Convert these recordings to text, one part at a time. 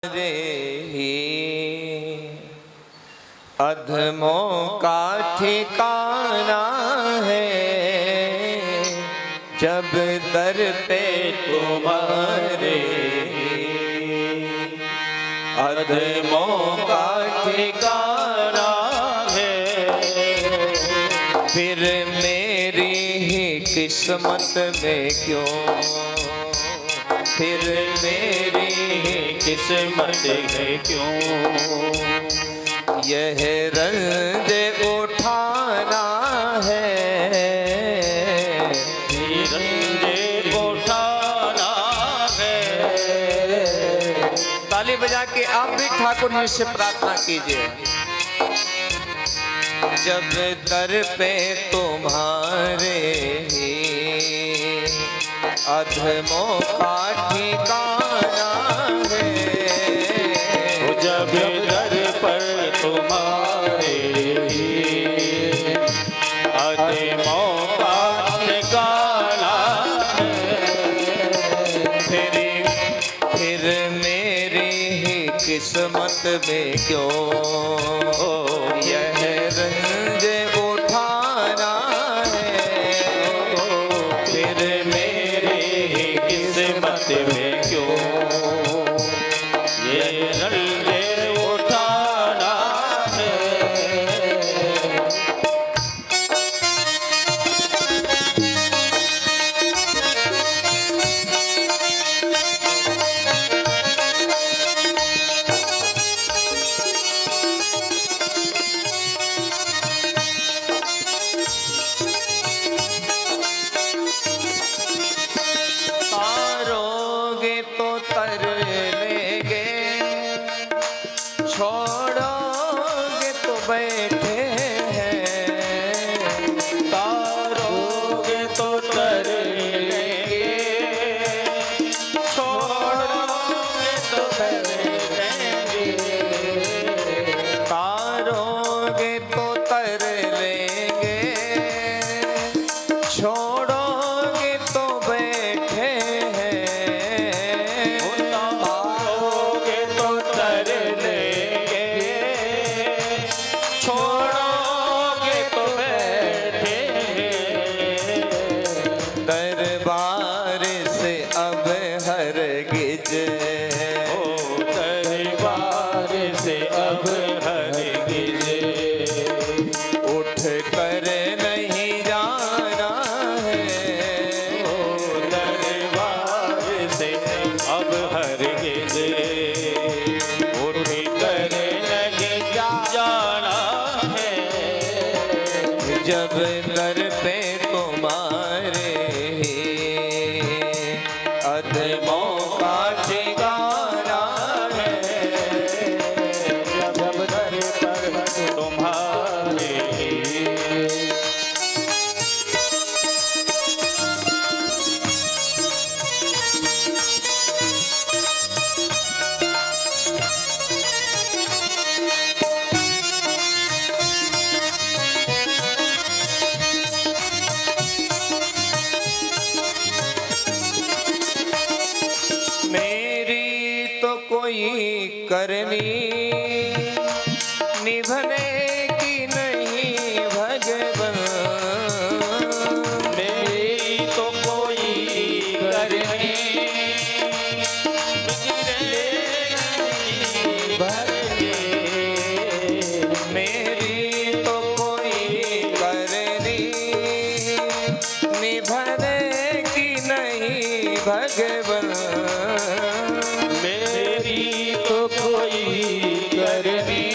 रे ही अधमों का ठिकाना है, जब दर पे तुम्हारे अधमों का ठिकाना है, फिर मेरी ही किस्मत में क्यों, फिर मेरी ही किस्मत है क्यों यह रंज उठाना है, रंज उठाना है। ताली बजा के आप भी ठाकुर जी से प्रार्थना कीजिए। जब दर पे तुम्हारे ही अधमों का ठिकाना है, जब दर पर तुम्हारे अधमों का ठिकाना है, फिर मेरी ही किस्मत में क्यों यह रंज उठाना है, फिर मेरी ही किस्मत में क्यों ये रंज उठाना है। तारोगे तो तर लेंगे, छोड़ोगे तो बैठे हैं, तारोगे तो तर लेंगे, छोड़ोगे तो बैठेंगे, तारोगे तो तर लेंगे, छोड़ोगे तो बैठे हैं, तारोगे तो तर लेंगे, छोड़ोगे तो बैठेंगे, दरबार से अब हरगिज दरबार से अब हरगिज उठ कर नहीं जाना है, दरबार से अब हरगिज उठ कर नहीं जाना है, जब दर पे तुम्हारे अधमों का ठिकाना है, जब दर पर तुम्हारे मेरी तो कोई करनी निभने की नहीं भगवन, मेरी तो कोई करनी मेरी तो कोई करनी निभने की नहीं भगवन, मेरी तो कोई करनी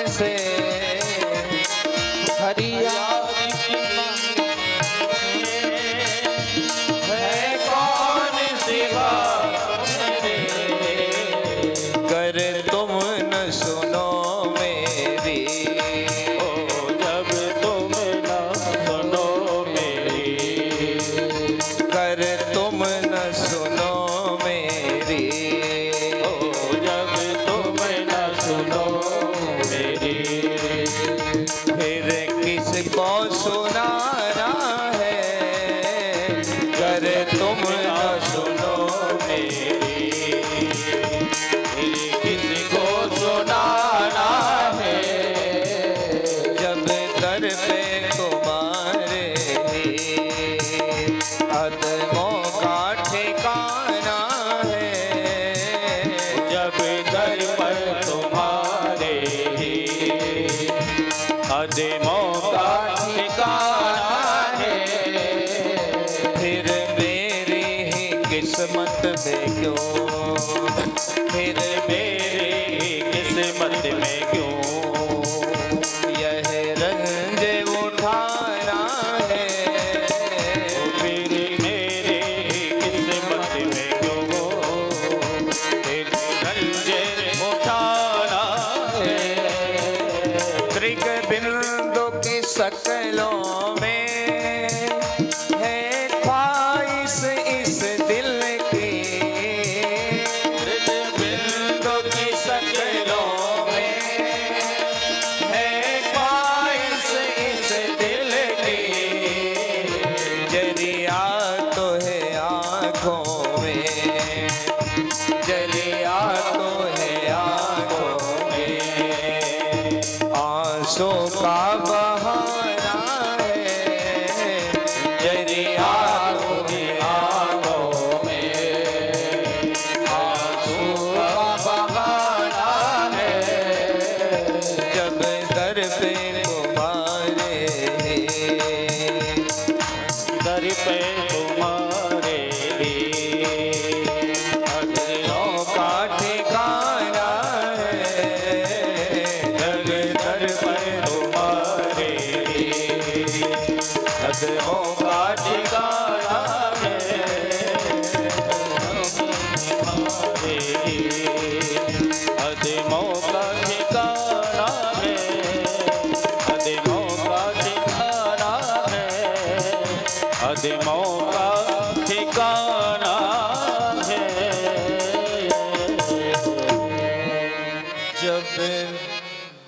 से हरियाली की है कौन सिवा कर तुम न सुनो मेरी ओ जब तुम न सुनो मेरी कर तुम न सुनो मेरी ओ जब तुम न सुनो मेरी फिर किसको सुनाना है कर तुम न सुनो मेरी किसको सुनाना है जब दर पे तुम्हारे अदमों का ठिकाना है जब दर पर तुम्हारे कदमों का ठिकाना है फिर मेरी ही किस्मत में क्यों फिर मेरी किस्मत में क्यों यह रंज उठाना है फिर मेरी किस्मत में क्यों फिर रंजे उठाना है त्रिग बिंदु की शकलों में है ख्वाहिश इस दिल की बिंदु की शकलों में है ख्वाहिश इस दिल की जरिया तो है आँखों में जरिया तो है आँखों में आंसू का बहाना है जरिया तो है आँखों में आंसू का बहाना है जब दर पे तुम्हारे दर पे तुम्हारे अदमों का ठिकाना है दर दर पर तुम्हारे अदमों का ठिकाना है अदमों का ठिकाना है अदमों का ठिकाना है अदमों का ठिकाना